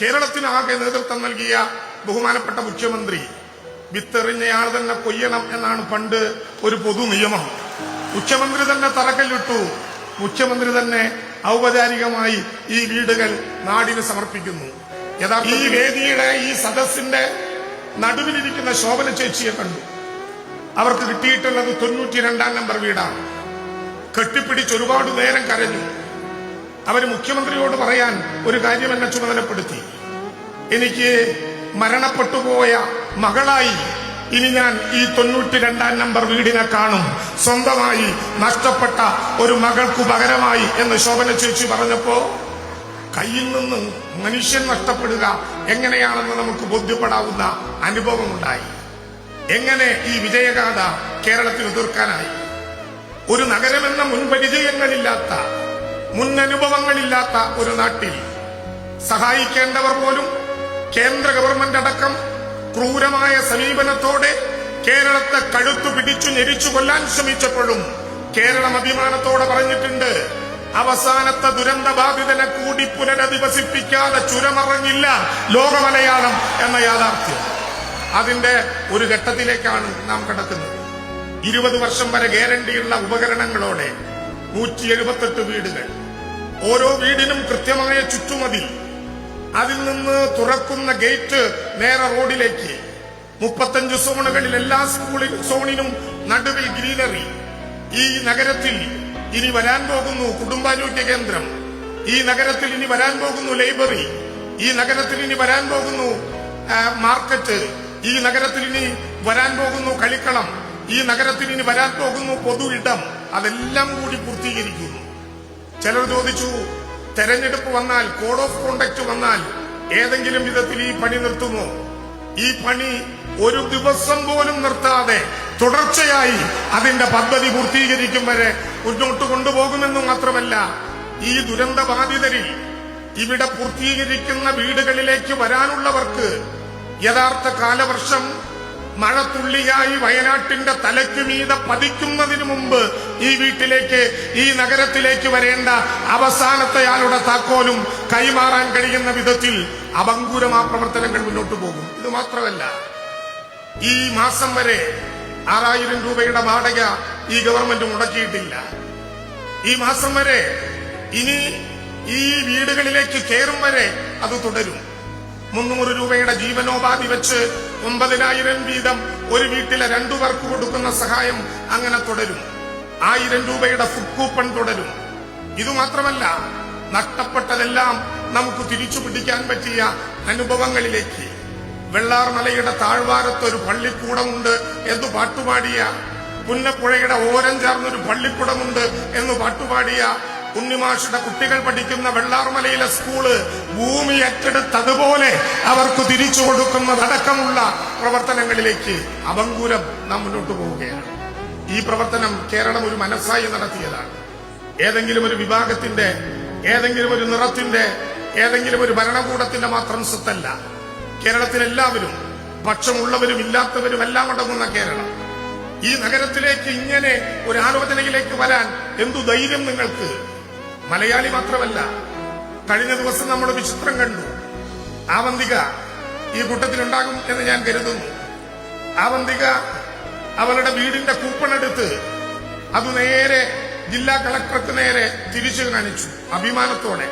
കേരളത്തിനാകെ നേതൃത്വം നൽകിയ ബഹുമാനപ്പെട്ട മുഖ്യമന്ത്രി വിത്തെറിഞ്ഞയാൾ തന്നെ കൊയ്യണം എന്നാണ് പണ്ട് ഒരു പൊതു നിയമം. മുഖ്യമന്ത്രി തന്നെ തറക്കല്ലിട്ടു. മുഖ്യമന്ത്രി തന്നെ ഔപചാരികമായി ഈ വീടുകൾ നാടിന് സമർപ്പിക്കുന്നു. യഥാർത്ഥ ഈ വേദിയുടെ ഈ സദസ്സിന്റെ നടുവിലിരിക്കുന്ന ശോഭന ചേച്ചിയെ കണ്ടു. അവർക്ക് കിട്ടിയിട്ടുള്ളത് 92 നമ്പർ വീടാണ്. കെട്ടിപ്പിടിച്ച് ഒരുപാട് നേരം കരഞ്ഞു. അവർ മുഖ്യമന്ത്രിയോട് പറയാൻ ഒരു കാര്യം എന്നെ ചുമതലപ്പെടുത്തി. എനിക്ക് മരണപ്പെട്ടുപോയ മകളായി ഇനി ഞാൻ ഈ 92 നമ്പർ വീടിനെ കാണും, സ്വന്തമായി നഷ്ടപ്പെട്ട ഒരു മകൾക്കു പകരമായി എന്ന് ശോഭന ചേച്ചി പറഞ്ഞപ്പോ കയ്യിൽ നിന്ന് മനുഷ്യൻ നഷ്ടപ്പെടുക എങ്ങനെയാണെന്ന് നമുക്ക് ബോധ്യപ്പെടാവുന്ന അനുഭവമുണ്ടായി. എങ്ങനെ ഈ വിജയഗാഥ കേരളത്തിൽ തീർക്കാനായി? ഒരു നഗരമെന്ന മുൻപരിചയങ്ങളില്ലാത്ത, മുന്നനുഭവങ്ങളില്ലാത്ത ഒരു നാട്ടിൽ സഹായിക്കേണ്ടവർ പോലും കേന്ദ്ര ഗവൺമെന്റ് അടക്കം ക്രൂരമായ സമീപനത്തോടെ കേരളത്തെ കഴുത്തു പിടിച്ചു ഞെരിച്ചു കൊല്ലാൻ ശ്രമിച്ചപ്പോഴും കേരളം അഭിമാനത്തോടെ പറഞ്ഞിട്ടുണ്ട്, അവസാനത്തെ ദുരന്ത ബാധിതനെ കൂടി പുനരധിവസിപ്പിക്കാതെ ചുരമറങ്ങില്ല ലോകമലയാളം എന്ന യാഥാർത്ഥ്യം. അതിന്റെ ഒരു ഘട്ടത്തിലേക്കാണ് നാം കടക്കുന്നത്. 20 വർഷം വരെ ഗ്യാരണ്ടിയുള്ള ഉപകരണങ്ങളോടെ 178 വീടുകൾ, ഓരോ വീടിനും കൃത്യമായ ചുറ്റുമതിൽ, അതിൽ നിന്ന് തുറക്കുന്ന ഗേറ്റ് നേരെ റോഡിലേക്ക്, 35 സോണുകളിൽ എല്ലാ സോണിനും നടുവിൽ ഗ്രീനറി. ഈ നഗരത്തിൽ ഇനി വരാൻ പോകുന്നു കുടുംബാരോഗ്യ കേന്ദ്രം, ഈ നഗരത്തിൽ ഇനി വരാൻ പോകുന്നു ലൈബ്രറി, ഈ നഗരത്തിൽ ഇനി വരാൻ പോകുന്നു മാർക്കറ്റ്, ഈ നഗരത്തിൽ ഇനി വരാൻ പോകുന്നു കളിക്കളം, ഈ നഗരത്തിൽ ഇനി വരാൻ പോകുന്നു പൊതു ഇടം. അതെല്ലാം കൂടി പൂർത്തീകരിക്കുന്നു. ചിലർ ചോദിച്ചു, തെരഞ്ഞെടുപ്പ് വന്നാൽ, കോഡ് ഓഫ് കോണ്ടക്ട് വന്നാൽ ഏതെങ്കിലും വിധത്തിൽ ഈ പണി നിർത്തുമോ? ഈ പണി ഒരു ദിവസം പോലും നിർത്താതെ തുടർച്ചയായി അതിന്റെ പദ്ധതി പൂർത്തീകരിക്കും വരെ മുന്നോട്ട് കൊണ്ടുപോകുമെന്ന് മാത്രമല്ല, ഈ ദുരന്ത ബാധിതരിൽ ഇവിടെ പൂർത്തീകരിക്കുന്ന വീടുകളിലേക്ക് വരാനുള്ളവർക്ക് യഥാർത്ഥ കാലവർഷം മഴത്തുള്ളിയായി വയനാട്ടിന്റെ തലയ്ക്ക് മീതെ പതിക്കുന്നതിന് മുമ്പ് ഈ വീട്ടിലേക്ക്, ഈ നഗരത്തിലേക്ക് വരേണ്ട അവസാനത്തെയാളുടെ താക്കോലും കൈമാറാൻ കഴിയുന്ന വിധത്തിൽ അഭംഗുരമാ പ്രവർത്തനങ്ങൾ മുന്നോട്ട് പോകും. ഇത് മാത്രമല്ല, ഈ മാസം വരെ 6000 രൂപയുടെ വാടക ഈ ഗവൺമെന്റ് മുടക്കിയിട്ടില്ല. ഈ മാസം വരെ, ഇനി ഈ വീടുകളിലേക്ക് കയറും വരെ അത് തുടരും. 300 രൂപയുടെ ജീവനോപാധി വെച്ച് 9000 വീതം ഒരു വീട്ടിലെ 2 പേർക്ക് കൊടുക്കുന്ന സഹായം അങ്ങനെ തുടരും. 1000 രൂപയുടെ ഫുഡ് കൂപ്പൺ തുടരും. ഇതുമാത്രമല്ല, നഷ്ടപ്പെട്ടതെല്ലാം നമുക്ക് തിരിച്ചു പിടിക്കാൻ പറ്റിയ അനുഭവങ്ങളിലേക്ക്, വെള്ളാർമലയുടെ താഴ്വാരത്ത് ഒരു പള്ളിക്കൂടമുണ്ട് എന്ന് പാട്ടുപാടിയ, പുന്നപ്പുഴയുടെ ഓരം ചേർന്നൊരു പള്ളിക്കൂടമുണ്ട് എന്ന് പാട്ടുപാടിയ ഉണ്ണിമാഷുടെ കുട്ടികൾ പഠിക്കുന്ന വെള്ളാർമലയിലെ സ്കൂള് ഭൂമി ഏറ്റെടുത്തതുപോലെ അവർക്ക് തിരിച്ചു കൊടുക്കുന്നതടക്കമുള്ള പ്രവർത്തനങ്ങളിലേക്ക് അഭംഗുരം നാം മുന്നോട്ട് പോവുകയാണ്. ഈ പ്രവർത്തനം കേരളം ഒരു മനസ്സായി നടത്തിയതാണ്. ഏതെങ്കിലും ഒരു വിഭാഗത്തിന്റെ, ഏതെങ്കിലും ഒരു നിറത്തിന്റെ, ഏതെങ്കിലും ഒരു ഭരണകൂടത്തിന്റെ മാത്രം സ്വത്തല്ല. കേരളത്തിലെല്ലാവരും, പക്ഷമുള്ളവരും ഇല്ലാത്തവരും എല്ലാം അടങ്ങുന്ന കേരളം. ഈ നഗരത്തിലേക്ക് ഇങ്ങനെ ഒരു ആലോചനയിലേക്ക് വരാൻ എന്തു ധൈര്യം നിങ്ങൾക്ക്? മലയാളി മാത്രമല്ല, കഴിഞ്ഞ ദിവസം നമ്മുടെ വിചിത്രം കണ്ടു. ആവന്തിക ഈ കൂട്ടത്തിലുണ്ടാകും എന്ന് ഞാൻ കരുതുന്നു. ആവന്തിക അവളുടെ വീടിന്റെ കൂപ്പണെടുത്ത് അത് നേരെ ജില്ലാ കളക്ടർക്ക് നേരെ തിരിച്ചു കാണിച്ചു അഭിമാനത്തോടെ.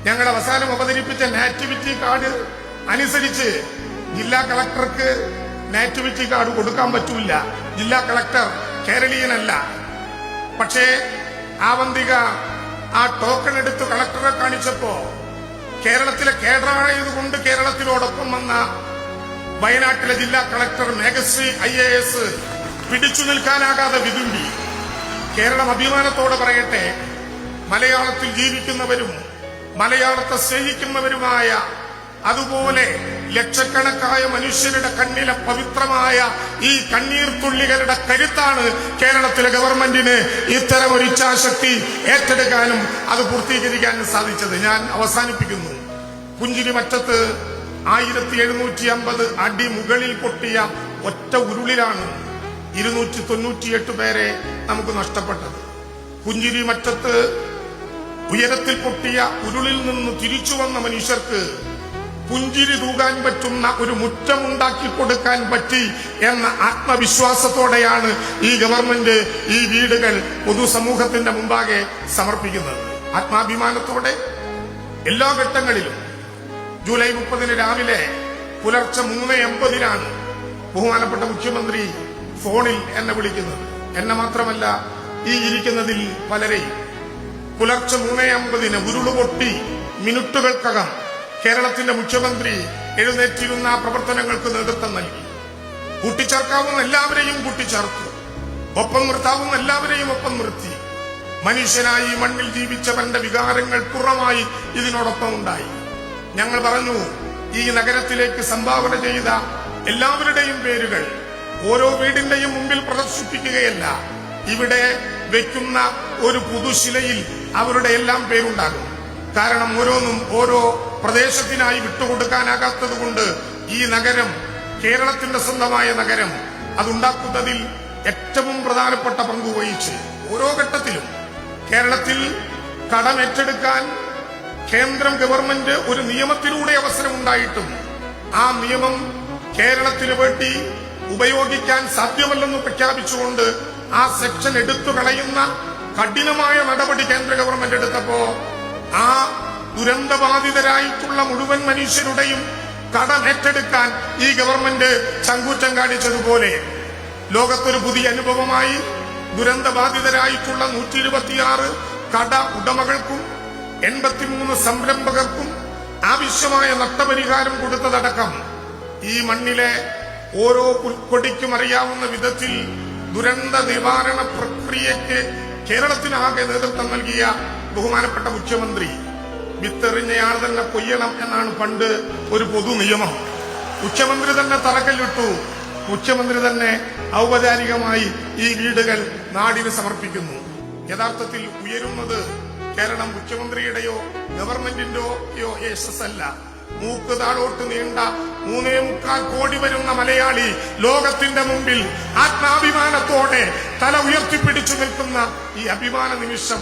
ഞങ്ങൾ അവസാനം അവതരിപ്പിച്ച നാറ്റിവിറ്റി കാർഡ് അനുസരിച്ച് ജില്ലാ കളക്ടർക്ക് നാറ്റിവിറ്റി കാർഡ് കൊടുക്കാൻ പറ്റൂല. ജില്ലാ കളക്ടർ കേരളീയനല്ല. പക്ഷേ ആവന്തിക ആ ടോക്കൺ എടുത്ത് കളക്ടറെ കാണിച്ചപ്പോ കേരളത്തിലെ കേഡറായതുകൊണ്ട് കേരളത്തിനോടൊപ്പം വന്ന വയനാട്ടിലെ ജില്ലാ കളക്ടർ മേഘശ്രീ IAS പിടിച്ചു നിൽക്കാനാകാതെ വിതുമ്പി. കേരളം അഭിമാനത്തോടെ പറയട്ടെ, മലയാളത്തിൽ ജീവിക്കുന്നവരും മലയാളത്തെ സ്നേഹിക്കുന്നവരുമായ, അതുപോലെ ലക്ഷക്കണക്കായ മനുഷ്യരുടെ കണ്ണിലെ പവിത്രമായ ഈ കണ്ണീർ തുള്ളികളുടെ കരുത്താണ് കേരളത്തിലെ ഗവൺമെന്റിന് ഇത്തരം ഒരു ഇച്ഛാശക്തി ഏറ്റെടുക്കാനും അത് പൂർത്തീകരിക്കാനും സാധിച്ചത്. ഞാൻ അവസാനിപ്പിക്കുന്നു. പുഞ്ചിരിമറ്റത്ത് 1750 അടി മുകളിൽ പൊട്ടിയ ഒറ്റ ഉരുളിലാണ് 298 പേരെ നമുക്ക് നഷ്ടപ്പെട്ടത്. പുഞ്ചിരിമറ്റത്ത് ഉയരത്തിൽ പൊട്ടിയ ഉരുളിൽ നിന്ന് തിരിച്ചു വന്ന മനുഷ്യർക്ക് പുഞ്ചിരി തൂകാൻ പറ്റുന്ന ഒരു മുറ്റമുണ്ടാക്കി കൊടുക്കാൻ പറ്റി എന്ന ആത്മവിശ്വാസത്തോടെയാണ് ഈ ഗവൺമെന്റ് ഈ വീടുകൾ പൊതുസമൂഹത്തിന്റെ മുമ്പാകെ സമർപ്പിക്കുന്നത്. ആത്മാഭിമാനത്തോടെ എല്ലാ ഘട്ടങ്ങളിലും. ജൂലൈ 30 രാവിലെ പുലർച്ചെ 3:50 ബഹുമാനപ്പെട്ട മുഖ്യമന്ത്രി ഫോണിൽ എന്നെ വിളിക്കുന്നത്. എന്നെ മാത്രമല്ല, ഈ ഇരിക്കുന്നതിൽ പലരെയും. പുലർച്ചെ 3:50 ഉരുളുപൊട്ടി മിനിറ്റുകൾക്കകം കേരളത്തിന്റെ മുഖ്യമന്ത്രി എഴുന്നേറ്റിരുന്ന പ്രവർത്തനങ്ങൾക്ക് നേതൃത്വം നൽകി. കൂട്ടിച്ചേർക്കാവുന്ന എല്ലാവരെയും കൂട്ടിച്ചേർത്തു, ഒപ്പം നിർത്താവുന്ന എല്ലാവരെയും ഒപ്പം നിർത്തി. മനുഷ്യനായി മണ്ണിൽ ജീവിച്ചവന്റെ വികാരങ്ങൾ പൂർണ്ണമായി ഇതിനോടൊപ്പം ഉണ്ടായി. ഞങ്ങൾ പറഞ്ഞു, ഈ നഗരത്തിലേക്ക് സംഭാവന ചെയ്ത എല്ലാവരുടെയും പേരുകൾ ഓരോ വീടിന്റെയും മുമ്പിൽ പ്രദർശിപ്പിക്കുകയല്ല, ഇവിടെ വെക്കുന്ന ഒരു പുതുശിലയിൽ അവരുടെ എല്ലാം പേരുണ്ടാകും. കാരണം ഓരോന്നും ഓരോ പ്രദേശത്തിനായി വിട്ടുകൊടുക്കാനാകാത്തതുകൊണ്ട് ഈ നഗരം, കേരളത്തിന്റെ സ്വന്തമായ നഗരം, അതുണ്ടാക്കുന്നതിൽ ഏറ്റവും പ്രധാനപ്പെട്ട പങ്ക് വഹിച്ച് ഓരോ ഘട്ടത്തിലും കേരളത്തിൽ കടമേറ്റെടുക്കാൻ കേന്ദ്രം ഗവൺമെന്റ് ഒരു നിയമത്തിലൂടെ അവസരമുണ്ടായിട്ടും ആ നിയമം കേരളത്തിന് വേണ്ടി ഉപയോഗിക്കാൻ സാധ്യമല്ലെന്ന് പ്രഖ്യാപിച്ചുകൊണ്ട് ആ സെക്ഷൻ എടുത്തു കളയുന്ന കഠിനമായ നടപടി കേന്ദ്ര ഗവൺമെന്റ് എടുത്തപ്പോ ആ ദുരന്തബാധിതരായിട്ടുള്ള മുഴുവൻ മനുഷ്യരുടെയും കടമേറ്റെടുക്കാൻ ഈ ഗവൺമെന്റ് ചങ്കൂറ്റം കാണിച്ചതുപോലെ ലോകത്തൊരു പുതിയ അനുഭവമായി ദുരന്തബാധിതരായിട്ടുള്ള 126 കട ഉടമകൾക്കും 83 സംരംഭകർക്കും ആവശ്യമായ നഷ്ടപരിഹാരം കൊടുത്തതടക്കം ഈ മണ്ണിലെ ഓരോ പുൽക്കൊടിക്കും അറിയാവുന്ന വിധത്തിൽ ദുരന്ത നിവാരണ പ്രക്രിയയ്ക്ക് കേരളത്തിനാകെ നേതൃത്വം നൽകിയ ബഹുമാനപ്പെട്ട മുഖ്യമന്ത്രി, വിത്തെറിഞ്ഞയാൾ തന്നെ കൊയ്യണം എന്നാണ് പണ്ട് ഒരു പൊതു നിയമം. മുഖ്യമന്ത്രി തന്നെ തറക്കല്ലിട്ടു. മുഖ്യമന്ത്രി തന്നെ ഔപചാരികമായി ഈ വീടുകൾ നാടിന് സമർപ്പിക്കുന്നു. യഥാർത്ഥത്തിൽ ഉയരുന്നത് കേരളം മുഖ്യമന്ത്രിയുടെയോ ഗവൺമെന്റിന്റെയോ യശസ്സല്ല. മൂക്ക് താഴോട്ട് നീണ്ട 3.25 കോടി വരുന്ന മലയാളി ലോകത്തിന്റെ മുമ്പിൽ ആത്മാഭിമാനത്തോടെ തല ഉയർത്തിപ്പിടിച്ചു നിൽക്കുന്ന ഈ അഭിമാന നിമിഷം